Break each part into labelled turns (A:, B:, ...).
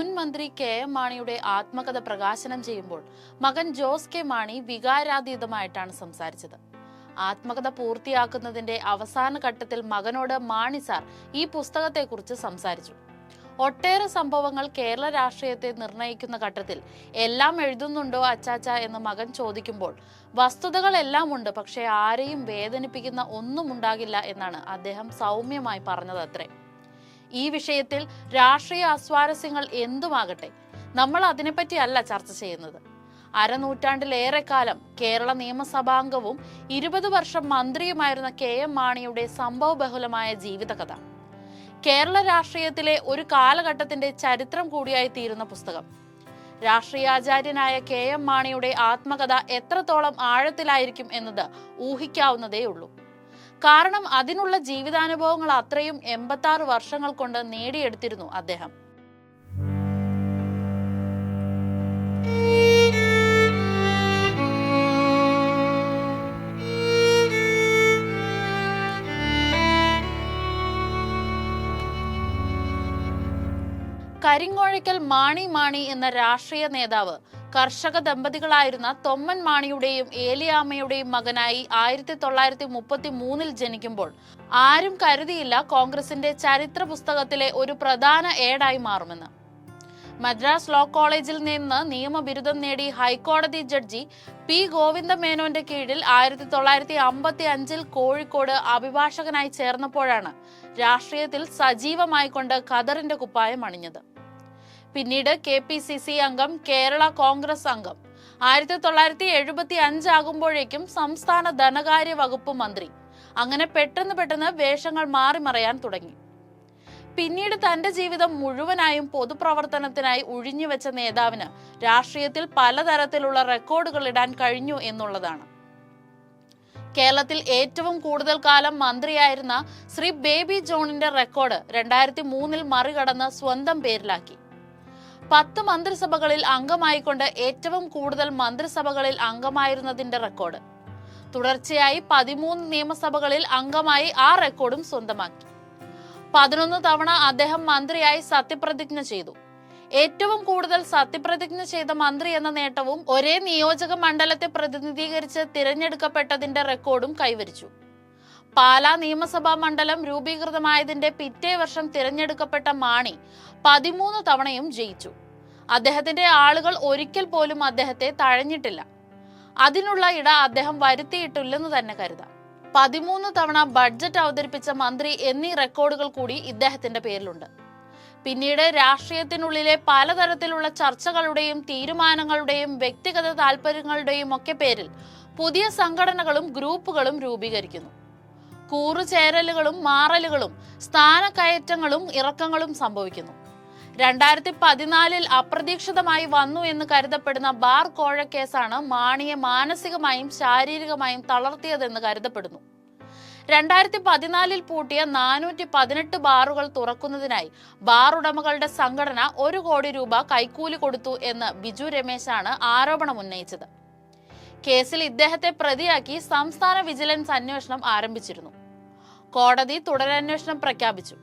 A: മുൻ മന്ത്രി കെ.എം. മാണിയുടെ ആത്മകഥ പ്രകാശനം ചെയ്യുമ്പോൾ മകൻ ജോസ് കെ മാണി വികാരാതീതമായിട്ടാണ് സംസാരിച്ചത്. ആത്മകഥ പൂർത്തിയാക്കുന്നതിന്റെ അവസാന ഘട്ടത്തിൽ മകനോട് മാണി സാർ ഈ പുസ്തകത്തെക്കുറിച്ച് സംസാരിച്ചു. ഒട്ടേറെ സംഭവങ്ങൾ കേരള രാഷ്ട്രീയത്തെ നിർണയിക്കുന്ന ഘട്ടത്തിൽ എല്ലാം എഴുതുന്നുണ്ടോ അച്ചാച്ച എന്ന് മകൻ ചോദിക്കുമ്പോൾ വസ്തുതകളെല്ലാം ഉണ്ട്, പക്ഷെ ആരെയും വേദനിപ്പിക്കുന്ന ഒന്നും ഉണ്ടാകില്ല എന്നാണ് അദ്ദേഹം സൗമ്യമായി പറഞ്ഞതത്രേ. ഈ വിഷയത്തിൽ രാഷ്ട്രീയ അസ്വാരസ്യങ്ങൾ എന്തുമാകട്ടെ, നമ്മൾ അതിനെപ്പറ്റിയല്ല ചർച്ച ചെയ്യുന്നത്. അരനൂറ്റാണ്ടിലേറെ കാലം കേരള നിയമസഭാംഗവും 20 വർഷം മന്ത്രിയുമായിരുന്ന കെ.എം. മാണിയുടെ സംഭവബഹുലമായ ജീവിതകഥ, കേരള രാഷ്ട്രീയത്തിലെ ഒരു കാലഘട്ടത്തിന്റെ ചരിത്രം കൂടിയായി തീരുന്ന പുസ്തകം. രാഷ്ട്രീയാചാര്യനായ കെ.എം. മാണിയുടെ ആത്മകഥ എത്രത്തോളം ആഴത്തിലായിരിക്കും എന്നത് ഊഹിക്കാവുന്നതേയുള്ളൂ. കാരണം അതിനുള്ള ജീവിതാനുഭവങ്ങൾ അത്രയും 86 വർഷങ്ങൾ കൊണ്ട് നേടിയെടുത്തിരുന്നു അദ്ദേഹം. കരിങ്ങോഴയ്ക്കൽ മാണി എന്ന രാഷ്ട്രീയ നേതാവ് കർഷക ദമ്പതികളായിരുന്ന തൊമ്മൻ മാണിയുടെയും ഏലിയാമ്മയുടെയും മകനായി 1933 ജനിക്കുമ്പോൾ ആരും കരുതിയില്ല കോൺഗ്രസിന്റെ ചരിത്ര പുസ്തകത്തിലെ ഒരു പ്രധാന ഏടായി മാറുമെന്ന്. മദ്രാസ് ലോ കോളേജിൽ നിന്ന് നിയമബിരുദം നേടി ഹൈക്കോടതി ജഡ്ജി പി ഗോവിന്ദ മേനോന്റെ കീഴിൽ 1955 കോഴിക്കോട് അഭിഭാഷകനായി ചേർന്നപ്പോഴാണ് രാഷ്ട്രീയത്തിൽ സജീവമായിക്കൊണ്ട് ഖദറിന്റെ കുപ്പായം അണിഞ്ഞത്. പിന്നീട് KPCC അംഗം, കേരള കോൺഗ്രസ് അംഗം, 1975 ആകുമ്പോഴേക്കും സംസ്ഥാന ധനകാര്യ വകുപ്പ് മന്ത്രി. അങ്ങനെ പെട്ടെന്ന് വേഷങ്ങൾ മാറിമറയാൻ തുടങ്ങി. പിന്നീട് തന്റെ ജീവിതം മുഴുവനായും പൊതുപ്രവർത്തനത്തിനായി ഉഴിഞ്ഞുവെച്ച നേതാവിന് രാഷ്ട്രീയത്തിൽ പലതരത്തിലുള്ള റെക്കോർഡുകൾ ഇടാൻ കഴിഞ്ഞു എന്നുള്ളതാണ്. കേരളത്തിൽ ഏറ്റവും കൂടുതൽ കാലം മന്ത്രിയായിരുന്ന ശ്രീ ബേബി ജോണിന്റെ റെക്കോർഡ് 2003 മറികടന്ന് സ്വന്തം പേരിലാക്കി. 10 മന്ത്രിസഭകളിൽ അംഗമായിക്കൊണ്ട് ഏറ്റവും കൂടുതൽ മന്ത്രിസഭകളിൽ അംഗമായിരുന്നതിന്റെ റെക്കോർഡ്. തുടർച്ചയായി 13 നിയമസഭകളിൽ അംഗമായി ആ റെക്കോർഡും സ്വന്തമാക്കി. 11 തവണ അദ്ദേഹം മന്ത്രിയായി സത്യപ്രതിജ്ഞ ചെയ്തു. ഏറ്റവും കൂടുതൽ സത്യപ്രതിജ്ഞ ചെയ്ത മന്ത്രി എന്ന നേട്ടവും ഒരേ നിയോജക മണ്ഡലത്തെ പ്രതിനിധീകരിച്ച് തിരഞ്ഞെടുക്കപ്പെട്ടതിന്റെ റെക്കോർഡും കൈവരിച്ചു. പാലാ നിയമസഭാ മണ്ഡലം രൂപീകൃതമായതിന്റെ പിറ്റേ വർഷം തിരഞ്ഞെടുക്കപ്പെട്ട മാണി 13 തവണയും ജയിച്ചു. അദ്ദേഹത്തിന്റെ ആളുകൾ ഒരിക്കൽ പോലും അദ്ദേഹത്തെ തഴഞ്ഞിട്ടില്ല. അതിനുള്ള ഇട അദ്ദേഹം വരുത്തിയിട്ടില്ലെന്ന് തന്നെ കരുതാം. 13 തവണ ബഡ്ജറ്റ് അവതരിപ്പിച്ച മന്ത്രി എന്നീ റെക്കോർഡുകൾ കൂടി ഇദ്ദേഹത്തിന്റെ പേരിലുണ്ട്. പിന്നീട് രാഷ്ട്രീയത്തിനുള്ളിലെ പലതരത്തിലുള്ള ചർച്ചകളുടെയും തീരുമാനങ്ങളുടെയും വ്യക്തിഗത താല്പര്യങ്ങളുടെയും ഒക്കെ പേരിൽ പുതിയ സംഘടനകളും ഗ്രൂപ്പുകളും രൂപീകരിക്കുന്നു. കൂറുചേരലുകളും മാറലുകളും സ്ഥാനക്കയറ്റങ്ങളും ഇറക്കങ്ങളും സംഭവിക്കുന്നു. 2014 അപ്രതീക്ഷിതമായി വന്നു എന്ന് കരുതപ്പെടുന്ന ബാർ കോഴക്കേസാണ് മാണിയെ മാനസികമായും ശാരീരികമായും തളർത്തിയതെന്ന് കരുതപ്പെടുന്നു. 2014 പൂട്ടിയ 418 ബാറുകൾ തുറക്കുന്നതിനായി ബാർ ഉടമകളുടെ സംഘടന 1 കോടി രൂപ കൈക്കൂലി കൊടുത്തു എന്ന് ബിജു രമേശാണ് ആരോപണം ഉന്നയിച്ചത്. കേസിൽ ഇദ്ദേഹത്തെ പ്രതിയാക്കി സംസ്ഥാന വിജിലൻസ് അന്വേഷണം ആരംഭിച്ചിരുന്നു. കോടതി തുടരന്വേഷണം പ്രഖ്യാപിച്ചു.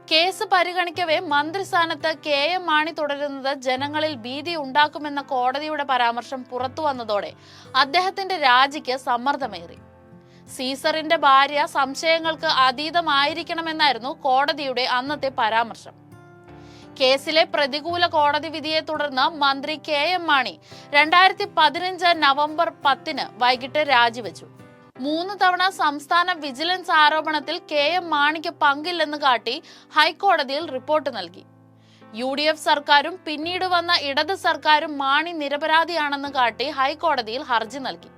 A: കേസ് പരിഗണിക്കവേ മന്ത്രിസ്ഥാനത്ത് കെ.എം. മാണി തുടരുന്നത് ജനങ്ങളിൽ ഭീതി ഉണ്ടാക്കുമെന്ന കോടതിയുടെ പരാമർശം പുറത്തു വന്നതോടെ അദ്ദേഹത്തിന്റെ രാജിക്ക് സമ്മർദ്ദമേറി. സീസറിന്റെ ഭാര്യ സംശയങ്ങൾക്ക് അതീതമായിരിക്കണമെന്നായിരുന്നു കോടതിയുടെ അന്നത്തെ പരാമർശം. കേസിലെ പ്രതികൂല കോടതി വിധിയെ തുടർന്ന് മന്ത്രി കെ.എം. മാണി 2015 നവംബർ 10 വൈകിട്ട് രാജിവെച്ചു. 3 തവണ സംസ്ഥാന വിജിലൻസ് ആരോപണത്തിൽ കെ.എം. മാണിക്ക് പങ്കില്ലെന്ന് കാട്ടി ഹൈക്കോടതിയിൽ റിപ്പോർട്ട് നൽകി. UDF സർക്കാരും പിന്നീട് വന്ന ഇടത് സർക്കാരും മാണി നിരപരാധിയാണെന്ന് കാട്ടി ഹൈക്കോടതിയിൽ ഹർജി നൽകി.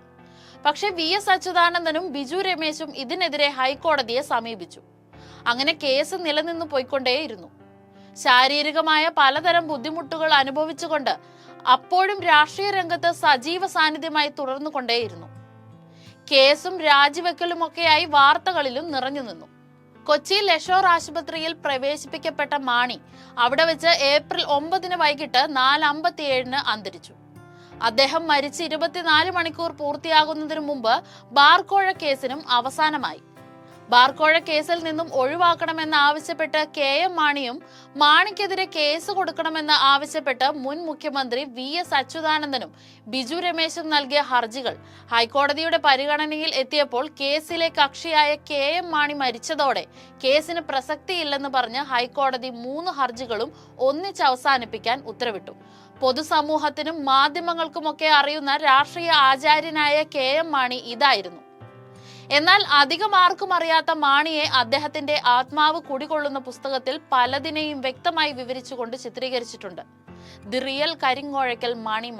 A: പക്ഷെ VS അച്യുതാനന്ദനും ബിജു രമേശും ഇതിനെതിരെ ഹൈക്കോടതിയെ സമീപിച്ചു. അങ്ങനെ കേസ് നിലനിന്നു പോയിക്കൊണ്ടേയിരുന്നു. ശാരീരികമായ പലതരം ബുദ്ധിമുട്ടുകൾ അനുഭവിച്ചുകൊണ്ട് അപ്പോഴും രാഷ്ട്രീയ രംഗത്ത് സജീവ സാന്നിധ്യമായി തുടർന്നുകൊണ്ടേയിരുന്നു. കേസും രാജിവെക്കലുമൊക്കെയായി വാർത്തകളിലും നിറഞ്ഞു നിന്നു. കൊച്ചിയിൽ യശോർ ആശുപത്രിയിൽ പ്രവേശിപ്പിക്കപ്പെട്ട മാണി അവിടെ വെച്ച് ഏപ്രിൽ 9 വൈകിട്ട് 4:57 അന്തരിച്ചു. അദ്ദേഹം മരിച്ച് 24 മണിക്കൂർ പൂർത്തിയാകുന്നതിനു മുമ്പ് ബാർക്കോഴ കേസിനും അവസാനമായി. ബാർക്കോഴ കേസിൽ നിന്നും ഒഴിവാക്കണമെന്ന് ആവശ്യപ്പെട്ട് KM മാണിയും മാണിക്കെതിരെ കേസ് കൊടുക്കണമെന്ന് ആവശ്യപ്പെട്ട് മുൻ മുഖ്യമന്ത്രി VS അച്യുതാനന്ദനും ബിജു രമേശും നൽകിയ ഹർജികൾ ഹൈക്കോടതിയുടെ പരിഗണനയിൽ എത്തിയപ്പോൾ കേസിലെ കക്ഷിയായ KM മാണി മരിച്ചതോടെ കേസിന് പ്രസക്തിയില്ലെന്ന് പറഞ്ഞ് ഹൈക്കോടതി 3 ഹർജികളും ഒന്നിച്ച് അവസാനിപ്പിക്കാൻ ഉത്തരവിട്ടു. പൊതുസമൂഹത്തിനും മാധ്യമങ്ങൾക്കുമൊക്കെ അറിയുന്ന രാഷ്ട്രീയ ആചാര്യനായ KM മാണി ഇതായിരുന്നു. എന്നാൽ അധികം ആർക്കും അറിയാത്ത മാണിയെ അദ്ദേഹത്തിന്റെ ആത്മാവ് കുടികൊള്ളുന്ന പുസ്തകത്തിൽ പലതിനെയും വ്യക്തമായി വിവരിച്ചുകൊണ്ട് ചിത്രീകരിച്ചിട്ടുണ്ട്. The real Karingozhakkal Mani.